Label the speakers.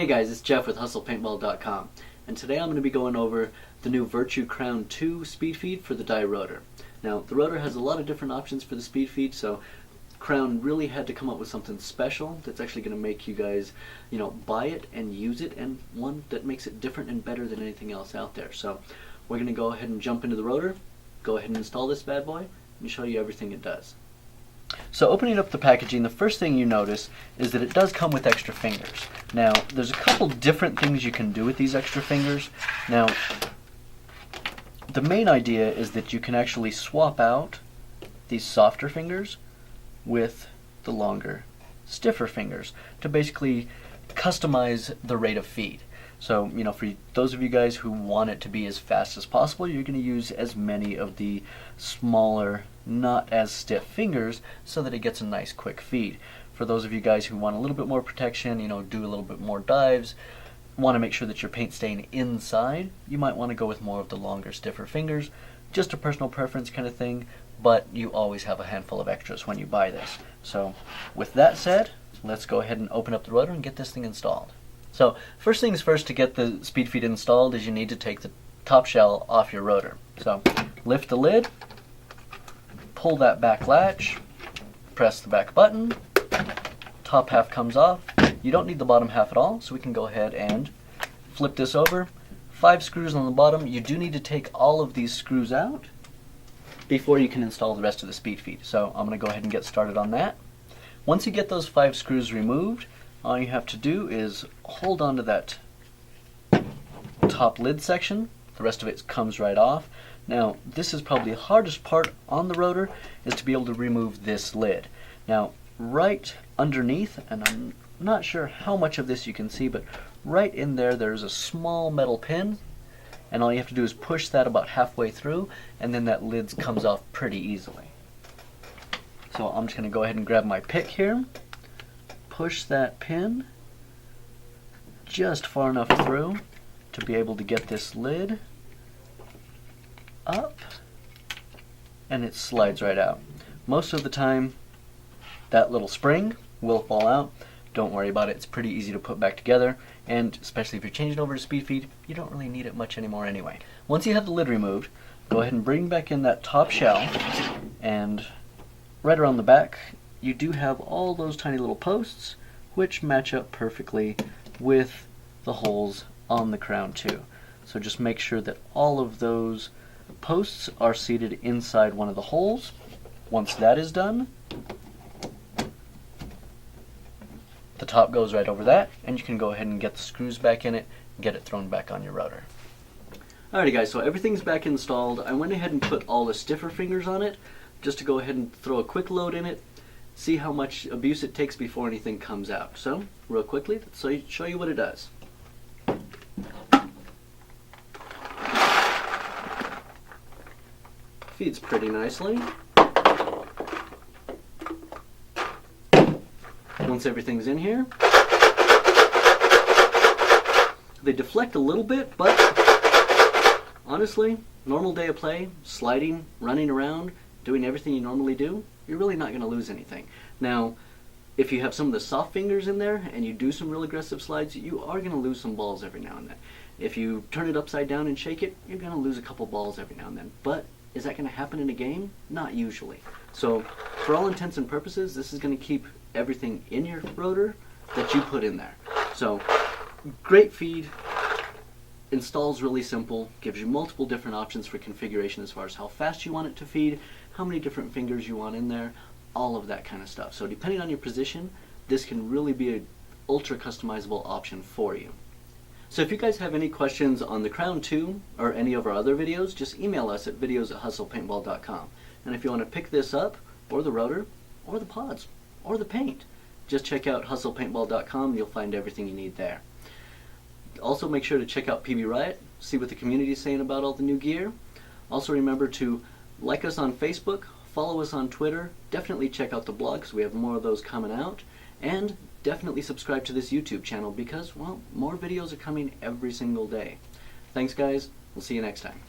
Speaker 1: Hey guys, it's Jeff with hustlepaintball.com, and today I'm going to be going over the new Virtue Crown 2 speed feed for the Dye Rotor. Now, the Rotor has a lot of different options for the speed feed, so Crown really had to come up with something special that's actually going to make you guys, buy it and use it, and one that makes it different and better than anything else out there. So we're going to go ahead and jump into the Rotor, go ahead and install this bad boy, and show you everything it does. So opening up the packaging, the first thing you notice is that it does come with extra fingers. Now, there's a couple different things you can do with these extra fingers. Now, the main idea is that you can actually swap out these softer fingers with the longer, stiffer fingers to basically customize the rate of feed. So, for those of you guys who want it to be as fast as possible, you're going to use as many of the smaller, not as stiff fingers so that it gets a nice quick feed. For those of you guys who want a little bit more protection, do a little bit more dives, want to make sure that your paint's staying inside, you might want to go with more of the longer, stiffer fingers. Just a personal preference kind of thing, but you always have a handful of extras when you buy this. So, with that said, let's go ahead and open up the Rotor and get this thing installed. So, first things first, to get the speed feed installed is you need to take the top shell off your Rotor. So, lift the lid, pull that back latch, press the back button, top half comes off. You don't need the bottom half at all, so we can go ahead and flip this over. 5 screws on the bottom. You do need to take all of these screws out before you can install the rest of the speed feed. So I'm going to go ahead and get started on that. Once you get those 5 screws removed, all you have to do is hold on to that top lid section. The rest of it comes right off. Now, this is probably the hardest part on the Rotor, is to be able to remove this lid. Now, right underneath, and I'm not sure how much of this you can see, but right in there, there's a small metal pin, and all you have to do is push that about halfway through, and then that lid comes off pretty easily. So I'm just going to go ahead and grab my pick here, push that pin just far enough through to be able to get this lid up, and it slides right out. Most of the time, that little spring will fall out. Don't worry about it, it's pretty easy to put back together, and especially if you're changing over to speed feed, you don't really need it much anymore anyway. Once you have the lid removed, go ahead and bring back in that top shell, and right around the back, you do have all those tiny little posts, which match up perfectly with the holes on the crown too. So just make sure that all of those posts are seated inside one of the holes. Once that is done, the top goes right over that, and you can go ahead and get the screws back in it and get it thrown back on your Rotor. Alrighty guys, so everything's back installed. I went ahead and put all the stiffer fingers on it just to go ahead and throw a quick load in it, see how much abuse it takes before anything comes out. So, real quickly, let's show you what it does. Feeds pretty nicely. Once everything's in here, they deflect a little bit, but honestly, normal day of play, sliding, running around, doing everything you normally do, you're really not going to lose anything. Now, if you have some of the soft fingers in there and you do some real aggressive slides, you are going to lose some balls every now and then. If you turn it upside down and shake it, you're going to lose a couple balls every now and then. But is that going to happen in a game? Not usually. So, for all intents and purposes, this is going to keep everything in your Rotor that you put in there. So, great feed, installs really simple, gives you multiple different options for configuration as far as how fast you want it to feed, how many different fingers you want in there, all of that kind of stuff. So depending on your position, this can really be an ultra customizable option for you. So if you guys have any questions on the Crown 2 or any of our other videos, just email us at videos@hustlepaintball.com. And if you want to pick this up, or the Rotor, or the pods, or the paint, just check out hustlepaintball.com and you'll find everything you need there. Also make sure to check out PB Riot, see what the community is saying about all the new gear. Also remember to like us on Facebook, follow us on Twitter, definitely check out the blog because we have more of those coming out, and definitely subscribe to this YouTube channel because, well, more videos are coming every single day. Thanks guys, we'll see you next time.